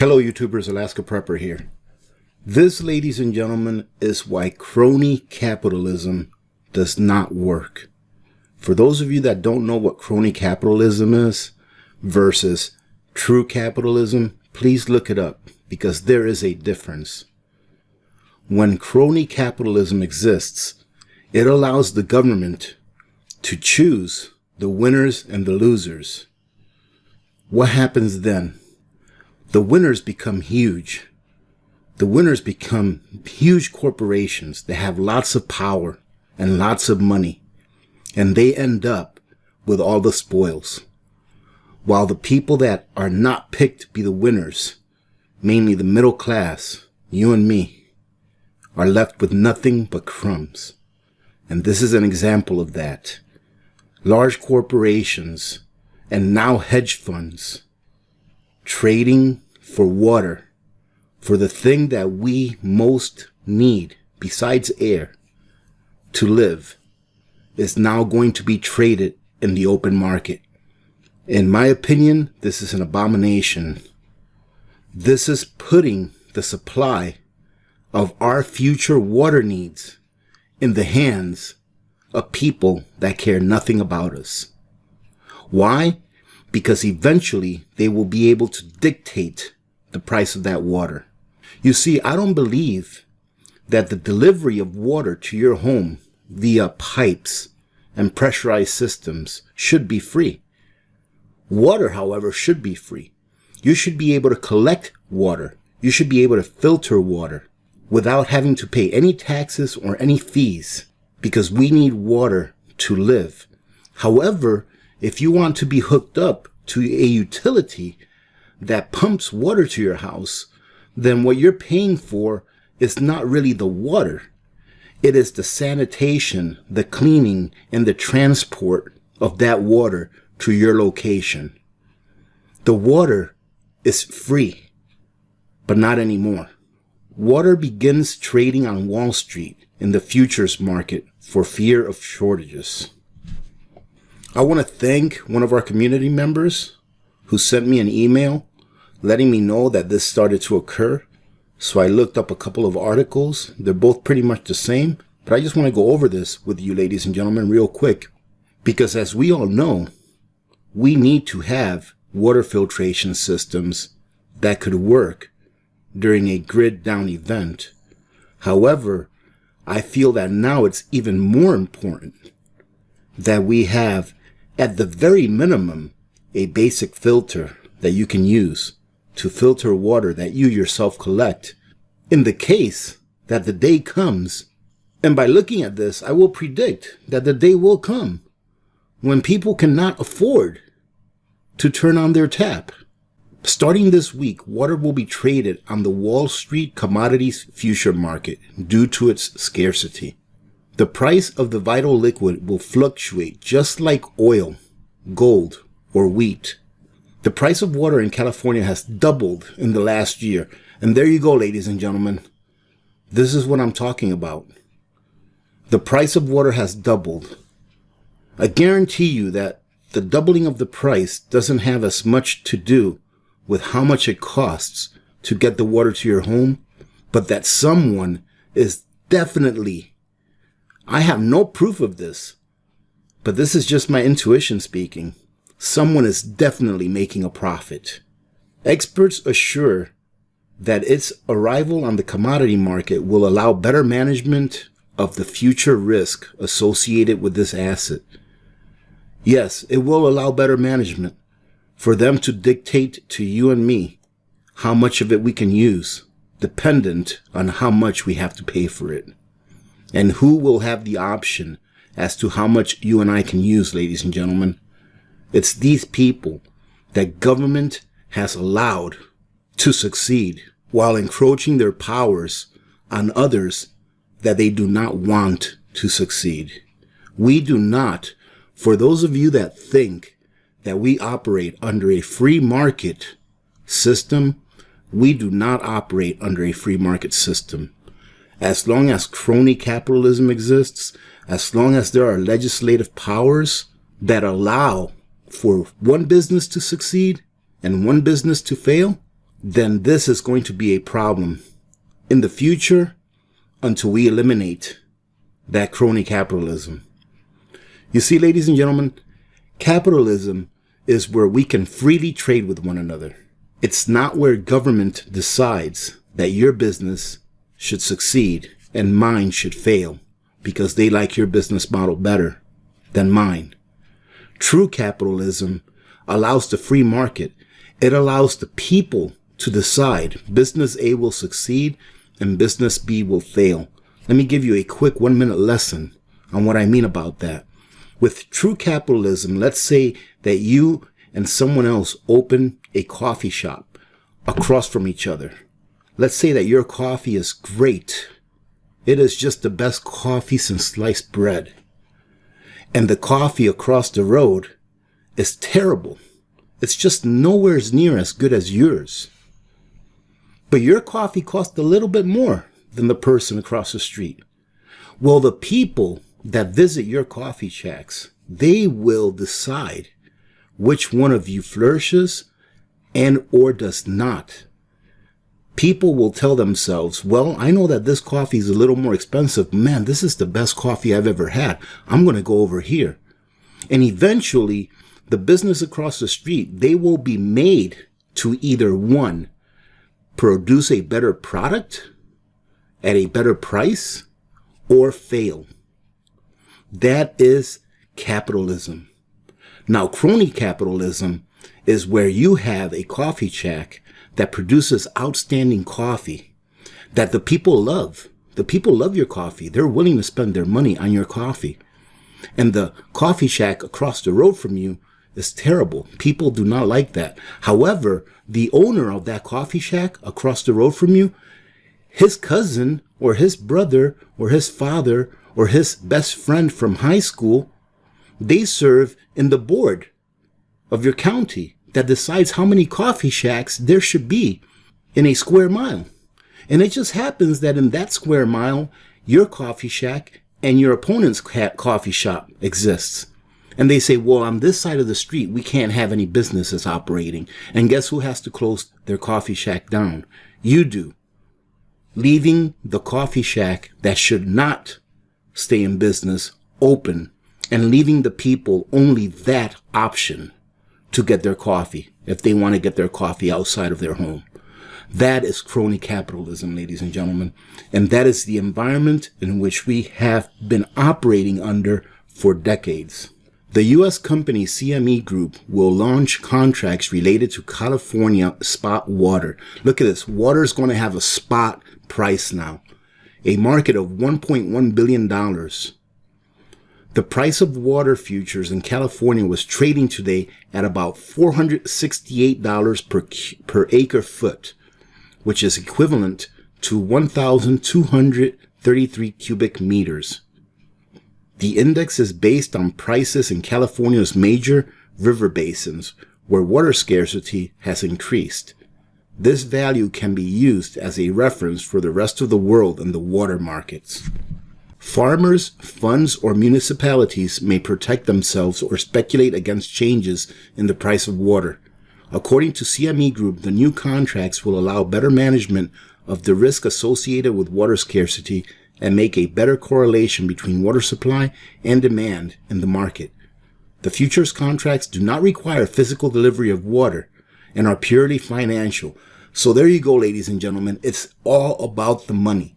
Hello YouTubers, Alaska Prepper here. This, ladies and gentlemen, is why crony capitalism does not work. For those of you that don't know what crony capitalism is versus true capitalism, please look it up because there is a difference. When crony capitalism exists, it allows the government to choose the winners and the losers. What happens then? The winners become huge. The winners become huge corporations that have lots of power and lots of money, and they end up with all the spoils. While the people that are not picked to be the winners, mainly the middle class, you and me, are left with nothing but crumbs. And this is an example of that. Large corporations and now hedge funds trading for water, for the thing that we most need besides air to live, is now going to be traded in the open market. In my opinion, this is an abomination. This is putting the supply of our future water needs in the hands of people that care nothing about us. Why? Because eventually they will be able to dictate the price of that water. You see, I don't believe that the delivery of water to your home via pipes and pressurized systems should be free. Water, however, should be free. You should be able to collect water. You should be able to filter water without having to pay any taxes or any fees, because we need water to live. However, if you want to be hooked up to a utility that pumps water to your house, then what you're paying for is not really the water. It is the sanitation, the cleaning, and the transport of that water to your location. The water is free, but not anymore. Water begins trading on Wall Street in the futures market for fear of shortages. I want to thank one of our community members who sent me an email letting me know that this started to occur. So I looked up a couple of articles. They're both pretty much the same, but I just want to go over this with you, ladies and gentlemen, real quick. Because as we all know, we need to have water filtration systems that could work during a grid down event. However, I feel that now it's even more important that we have, at the very minimum, a basic filter that you can use to filter water that you yourself collect in the case that the day comes. And by looking at this, I will predict that the day will come when people cannot afford to turn on their tap. Starting this week, water will be traded on the Wall Street commodities future market due to its scarcity. The price of the vital liquid will fluctuate just like oil, gold, or wheat. The price of water in California has doubled in the last year. And there you go, ladies and gentlemen. This is what I'm talking about. The price of water has doubled. I guarantee you that the doubling of the price doesn't have as much to do with how much it costs to get the water to your home, but that someone is definitely, I have no proof of this, but this is just my intuition speaking, someone is definitely making a profit. Experts assure that its arrival on the commodity market will allow better management of the future risk associated with this asset. Yes, it will allow better management for them to dictate to you and me how much of it we can use, dependent on how much we have to pay for it. And who will have the option as to how much you and I can use, ladies and gentlemen. It's these people that government has allowed to succeed while encroaching their powers on others that they do not want to succeed. We do not, for those of you that think that we operate under a free market system, we do not operate under a free market system. As long as crony capitalism exists, as long as there are legislative powers that allow for one business to succeed and one business to fail, then this is going to be a problem in the future until we eliminate that crony capitalism. You see, ladies and gentlemen, capitalism is where we can freely trade with one another. It's not where government decides that your business should succeed and mine should fail because they like your business model better than mine. True capitalism allows the free market. It allows the people to decide business A will succeed and business B will fail. Let me give you a quick 1-minute lesson on what I mean about that. With true capitalism, let's say that you and someone else open a coffee shop across from each other. Let's say that your coffee is great. It is just the best coffee since sliced bread. And the coffee across the road is terrible. It's just nowhere near as good as yours. But your coffee costs a little bit more than the person across the street. Well, the people that visit your coffee shacks, they will decide which one of you flourishes and or does not. People will tell themselves, well, I know that this coffee is a little more expensive. Man, this is the best coffee I've ever had. I'm going to go over here. And eventually, the business across the street, they will be made to either one, produce a better product at a better price, or fail. That is capitalism. Now, crony capitalism is where you have a coffee shack that produces outstanding coffee that the people love. The people love your coffee. They're willing to spend their money on your coffee. And the coffee shack across the road from you is terrible. People do not like that. However, the owner of that coffee shack across the road from you, his cousin or his brother or his father or his best friend from high school, they serve in the board of your county that decides how many coffee shacks there should be in a square mile. And it just happens that in that square mile, your coffee shack and your opponent's coffee shop exists. And they say, well, on this side of the street, we can't have any businesses operating. And guess who has to close their coffee shack down? You do. Leaving the coffee shack that should not stay in business open and leaving the people only that option to get their coffee if they want to get their coffee outside of their home. That is crony capitalism, ladies and gentlemen. And that is the environment in which we have been operating under for decades. The U.S. company CME Group will launch contracts related to California spot water. Look at this. Water is going to have a spot price now. A market of $1.1 billion. The price of water futures in California was trading today at about $468 per acre foot, which is equivalent to 1,233 cubic meters. The index is based on prices in California's major river basins where water scarcity has increased. This value can be used as a reference for the rest of the world in the water markets. Farmers, funds, or municipalities may protect themselves or speculate against changes in the price of water. According to CME Group, the new contracts will allow better management of the risk associated with water scarcity and make a better correlation between water supply and demand in the market. The futures contracts do not require physical delivery of water and are purely financial. So there you go, ladies and gentlemen. It's all about the money.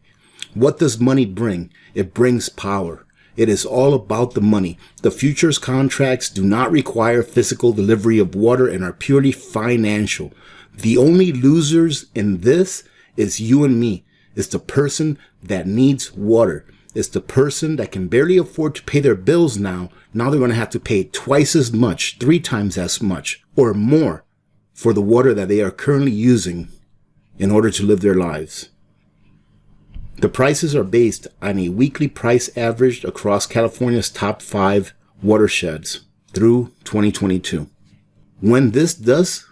What does money bring? It brings power. It is all about the money. The futures contracts do not require physical delivery of water and are purely financial. The only losers in this is you and me. It's the person that needs water. It's the person that can barely afford to pay their bills now. Now they're going to have to pay twice as much, 3 times as much, or more for the water that they are currently using in order to live their lives. The prices are based on a weekly price averaged across California's top 5 watersheds through 2022. When this does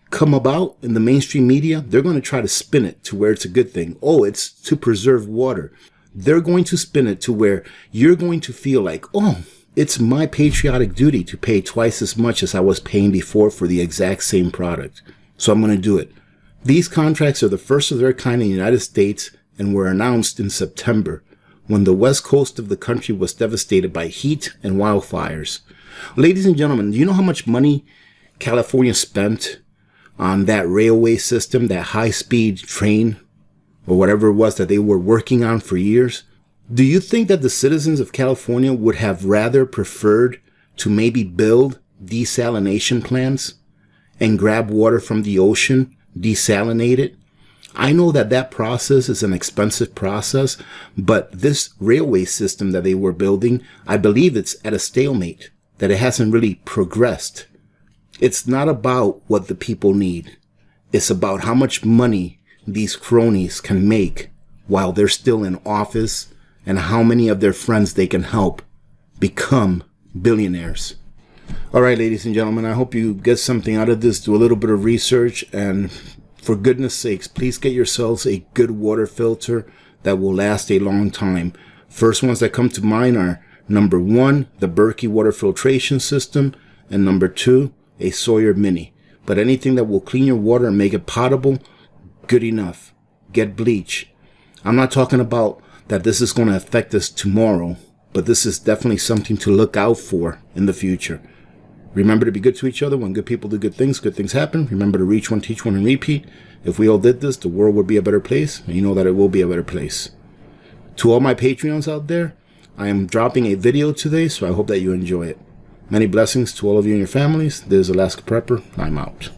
come about in the mainstream media, they're going to try to spin it to where it's a good thing. Oh, it's to preserve water. They're going to spin it to where you're going to feel like, oh, it's my patriotic duty to pay twice as much as I was paying before for the exact same product. So I'm going to do it. These contracts are the first of their kind in the United States and were announced in September, when the west coast of the country was devastated by heat and wildfires. Ladies and gentlemen, do you know how much money California spent on that railway system, that high-speed train, or whatever it was that they were working on for years? Do you think that the citizens of California would have rather preferred to maybe build desalination plants and grab water from the ocean, desalinate it? I know that that process is an expensive process, but this railway system that they were building, I believe it's at a stalemate, that it hasn't really progressed. It's not about what the people need. It's about how much money these cronies can make while they're still in office and how many of their friends they can help become billionaires. All right, ladies and gentlemen, I hope you get something out of this. Do a little bit of research, and for goodness sakes, please get yourselves a good water filter that will last a long time. First ones that come to mind are number 1, the Berkey water filtration system, and number 2, a Sawyer Mini. But anything that will clean your water and make it potable, good enough. Get bleach. I'm not talking about that this is going to affect us tomorrow, but this is definitely something to look out for in the future. Remember to be good to each other. When good people do good things happen. Remember to reach one, teach one, and repeat. If we all did this, the world would be a better place, and you know that it will be a better place. To all my Patreons out there, I am dropping a video today, so I hope that you enjoy it. Many blessings to all of you and your families. This is Alaska Prepper. I'm out.